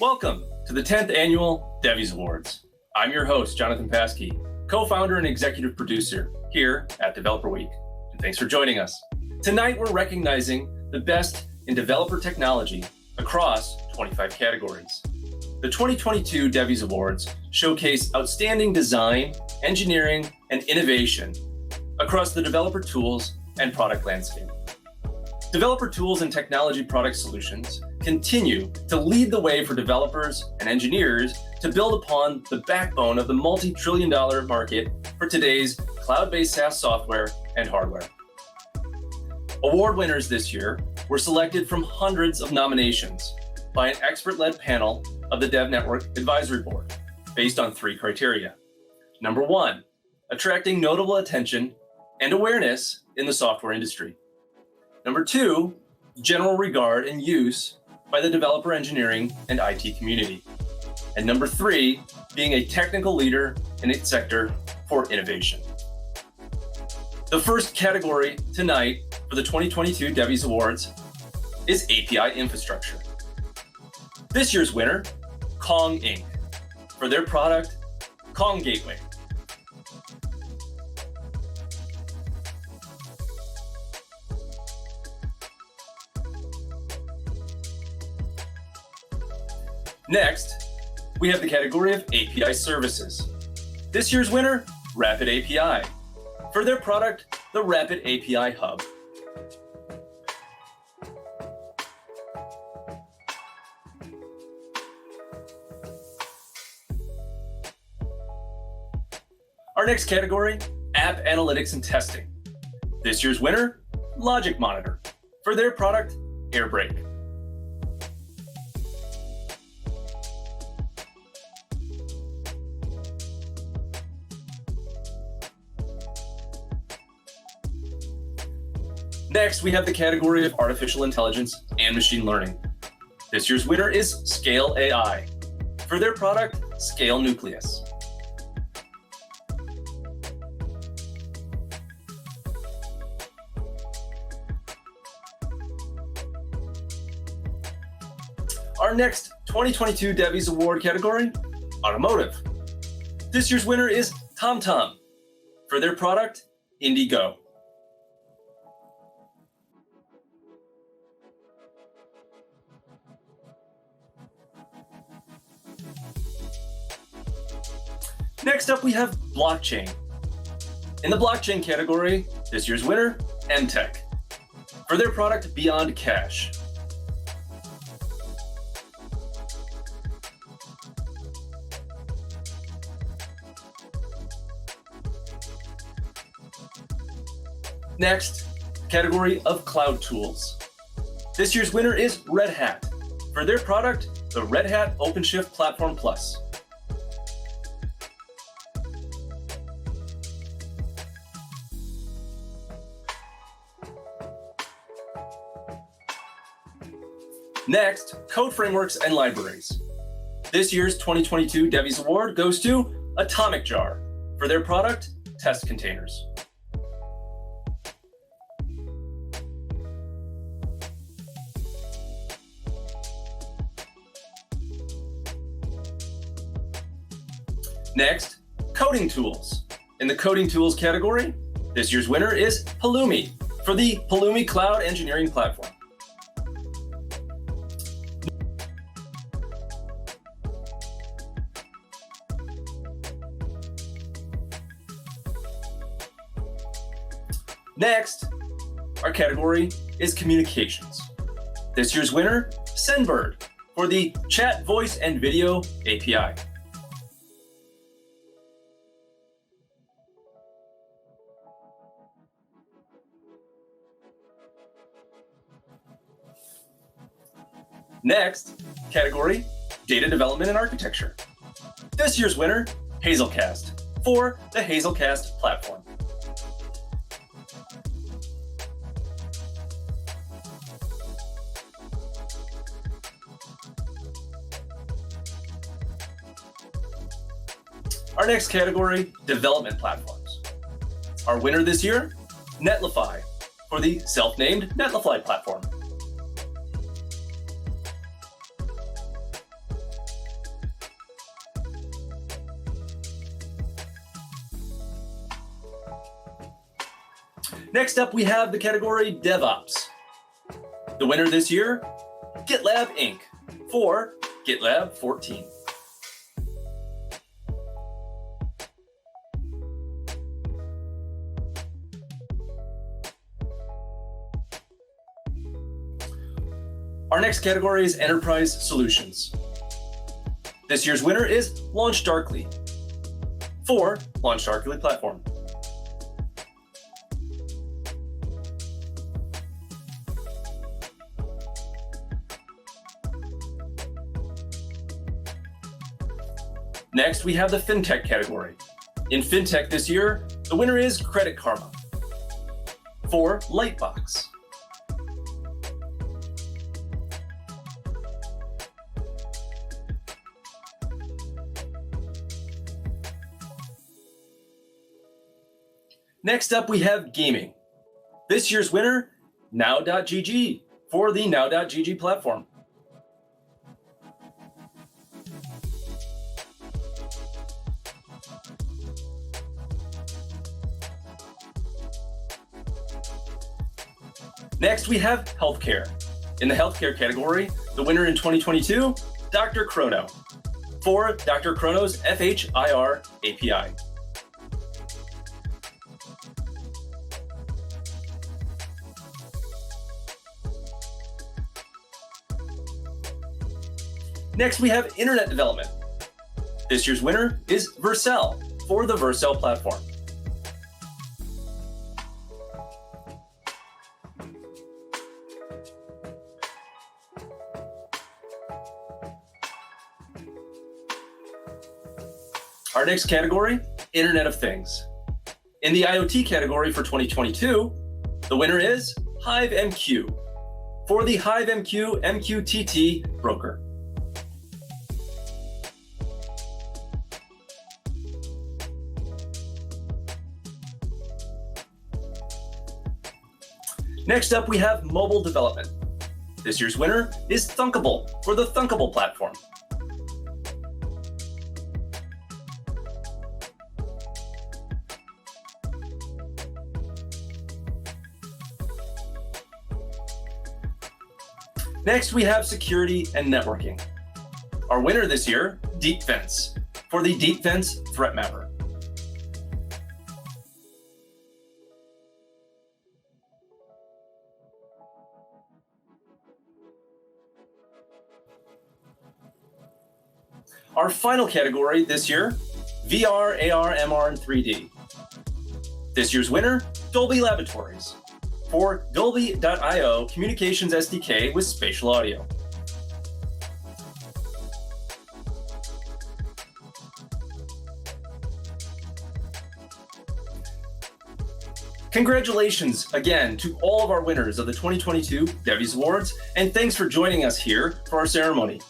Welcome to the 10th Annual DEVIES Awards. I'm your host, Jonathan Paskey, co-founder and executive producer here at DeveloperWeek. And thanks for joining us. Tonight, we're recognizing the best in developer technology across 25 categories. The 2022 DEVIES Awards showcase outstanding design, engineering, and innovation across the developer tools and product landscape. Developer tools and technology product solutions continue to lead the way for developers and engineers to build upon the backbone of the multi-trillion-dollar market for today's cloud-based SaaS software and hardware. Award winners this year were selected from hundreds of nominations by an expert-led panel of the Dev Network Advisory Board based on 3 criteria. Number 1, attracting notable attention and awareness in the software industry. Number 2, general regard and use by the developer engineering and IT community. And number 3, being a technical leader in its sector for innovation. The first category tonight for the 2022 DEVIES Awards is API infrastructure. This year's winner, Kong Inc., for their product, Kong Gateway. Next, we have the category of API services. This year's winner, RapidAPI, for their product, the RapidAPI Hub. Our next category, App Analytics and Testing. This year's winner, LogicMonitor, for their product, AirBrake. Next, we have the category of Artificial Intelligence and Machine Learning. This year's winner is Scale AI, for their product, Scale Nucleus. Our next 2022 DEVIES Award category, Automotive. This year's winner is TomTom, for their product, Indigo. Next up, we have blockchain. In the blockchain category, this year's winner, EMTECH, for their product Beyond Cash. Next, category of cloud tools. This year's winner is Red Hat, for their product, the Red Hat OpenShift Platform Plus. Next, code frameworks and libraries. This year's 2022 DEVIES Award goes to AtomicJar for their product, Test Containers. Next, coding tools. In the coding tools category, this year's winner is Pulumi for the Pulumi Cloud Engineering Platform. Next, our category is communications. This year's winner, Sendbird, for the Chat, Voice, and Video API. Next, category, Data Development and Architecture. This year's winner, Hazelcast, for the Hazelcast platform. Our next category, development platforms. Our winner this year, Netlify, for the self-named Netlify platform. Next up, we have the category DevOps. The winner this year, GitLab Inc. for GitLab 14. Our next category is Enterprise Solutions. This year's winner is LaunchDarkly for LaunchDarkly platform. Next, we have the FinTech category. In FinTech this year, the winner is Credit Karma for Lightbox. Next up, we have Gaming. This year's winner, Now.gg for the Now.gg platform. Next, we have Healthcare. In the Healthcare category, the winner in 2022, DrChrono for DrChrono's FHIR API. Next, we have Internet Development. This year's winner is Vercel for the Vercel platform. Our next category, Internet of Things. In the IoT category for 2022, the winner is HiveMQ for the HiveMQ MQTT broker. Next up, we have Mobile Development. This year's winner is Thunkable for the Thunkable platform. Next, we have Security and Networking. Our winner this year, Deepfence for the Deepfence Threat Mapper. Our final category this year, VR, AR, MR, and 3D. This year's winner, Dolby Laboratories for Dolby.io Communications SDK with spatial audio. Congratulations again to all of our winners of the 2022 DEVIES Awards, and thanks for joining us here for our ceremony.